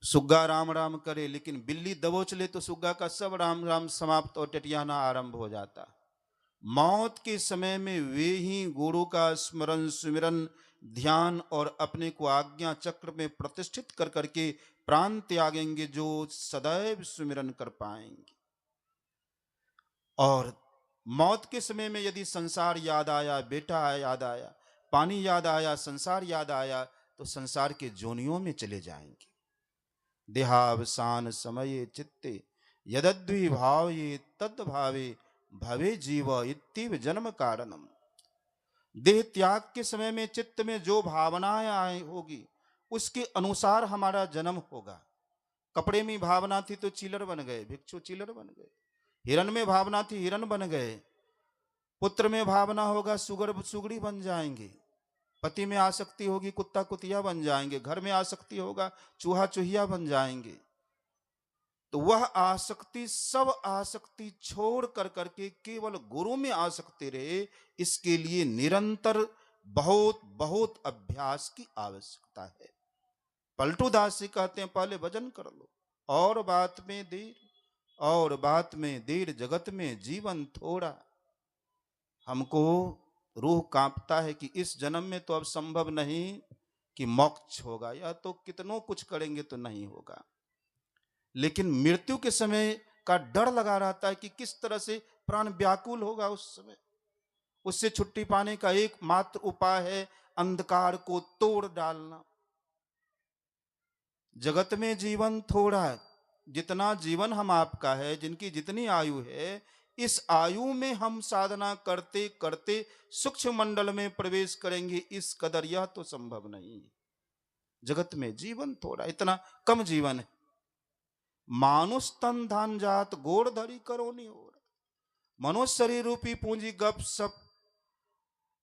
सुग्गा राम राम करे, लेकिन बिल्ली दबोच ले तो सुग्गा का सब राम राम समाप्त और टटियाना आरंभ हो जाता। मौत के समय में वे ही गुरु का स्मरण सुमिरन ध्यान और अपने को आज्ञा चक्र में प्रतिष्ठित कर करके प्राण त्यागेंगे जो सदैव सुमिरन कर पाएंगे। और मौत के समय में यदि संसार याद आया, बेटा याद आया, पानी याद आया, संसार याद आया, तो संसार के जोनियों में चले जाएंगे। देहावसान समये चित्ते यदद्वि भावे तद भावे भवे जीव इत्तीव जन्म कारणम। देह त्याग के समय में चित्त में जो भावनाएं आई होगी उसके अनुसार हमारा जन्म होगा। कपड़े में भावना थी तो चिलर बन गए, भिक्षु चिलर बन गए। हिरण में भावना थी, हिरण बन गए। पुत्र में भावना होगा, सुगर सुगड़ी बन जाएंगे। पति में आसक्ति होगी, कुत्ता कुतिया बन जाएंगे। घर में आसक्ति होगा, चूहा चूहिया बन जाएंगे। तो वह आसक्ति, सब आसक्ति छोड़ कर करके केवल गुरु में आसक्ति रहे, इसके लिए निरंतर बहुत बहुत अभ्यास की आवश्यकता है। पलटू दास जी कहते हैं, पहले भजन कर लो, और बात में देर, और बात में देर, जगत में जीवन थोड़ा। हमको रूह कांपता है कि इस जन्म में तो अब संभव नहीं कि मोक्ष होगा, या तो कितनों कुछ करेंगे तो नहीं होगा। लेकिन मृत्यु के समय का डर लगा रहता है कि किस तरह से प्राण व्याकुल होगा उस समय। उससे छुट्टी पाने का एकमात्र उपाय है अंधकार को तोड़ डालना। जगत में जीवन थोड़ा, जितना जीवन हम आपका है, जिनकी जितनी आयु है, इस आयु में हम साधना करते करते सूक्ष्म मंडल में प्रवेश करेंगे, इस कदर यह तो संभव नहीं। जगत में जीवन थोड़ा, इतना कम जीवन है। मानुष तन धान जात गोड़ धरी करो नहीं हो रहा। मनुष्य शरीर रूपी पूंजी गप सप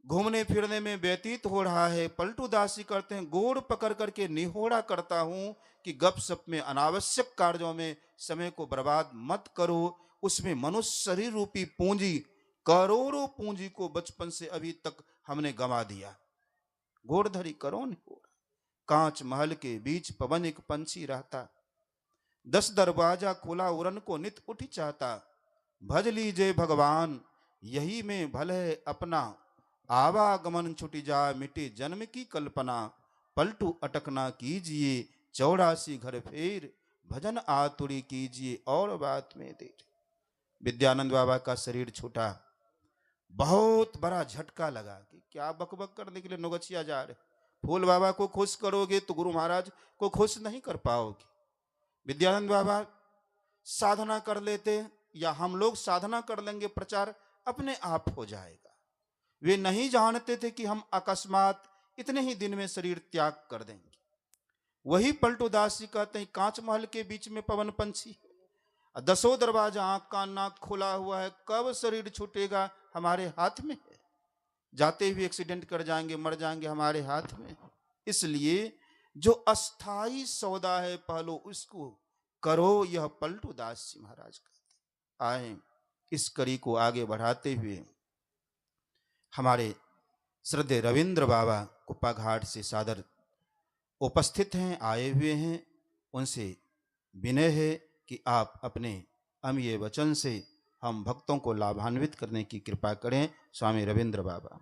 घूमने फिरने में व्यतीत हो रहा है। पलटू दासी करते हैं, गोड़ पकड़ करके निहोरा करता हूं कि गप सप में, अनावश्यक कार्यों में समय को बर्बाद मत करो। उसमें मनुष्य शरीर रूपी पूंजी, करोड़ों पूंजी को बचपन से अभी तक हमने गंवा दिया। गोड़ धरी करो नहीं हो रहा। कांच महल के बीच पवन एक पंछी रहता, 10 दरवाजा खुला उड़न को नित उठ चाहता। भज लीजे भगवान यही में भल है अपना, आवागमन छुटी जा मिटे जन्म की कल्पना। पलटू अटकना कीजिए 84 घर फेर, भजन आतुरी कीजिए और बात में देर। विद्यानंद बाबा का शरीर छूटा, बहुत बड़ा झटका लगा कि क्या बकबक करने के लिए नौगछिया जा रहे। फूल बाबा को खुश करोगे तो गुरु महाराज को खुश नहीं कर पाओगे। विद्यानंद बाबा साधना कर लेते, या हम लोग साधना कर लेंगे, प्रचार अपने आप हो जाएगा। वे नहीं जानते थे कि हम अकस्मात इतने ही दिन में शरीर त्याग कर देंगे। वही पलटू दास जी कहते हैं, कांच महल के बीच में पवन पंछी, 10 दरवाजा, आंख कान नाक खुला हुआ है, कब शरीर छूटेगा हमारे हाथ में है। जाते हुए एक्सीडेंट कर जाएंगे, मर जाएंगे, हमारे हाथ में। इसलिए जो अस्थाई सौदा है पहलो उसको करो, यह पलटू दास जी महाराज कहते। आए इस कड़ी को आगे बढ़ाते हुए हमारे श्रद्धेय रविंद्र बाबा कुप्पा घाट से सादर उपस्थित हैं, आए हुए हैं। उनसे विनय है कि आप अपने अमीय वचन से हम भक्तों को लाभान्वित करने की कृपा करें। स्वामी रविंद्र बाबा।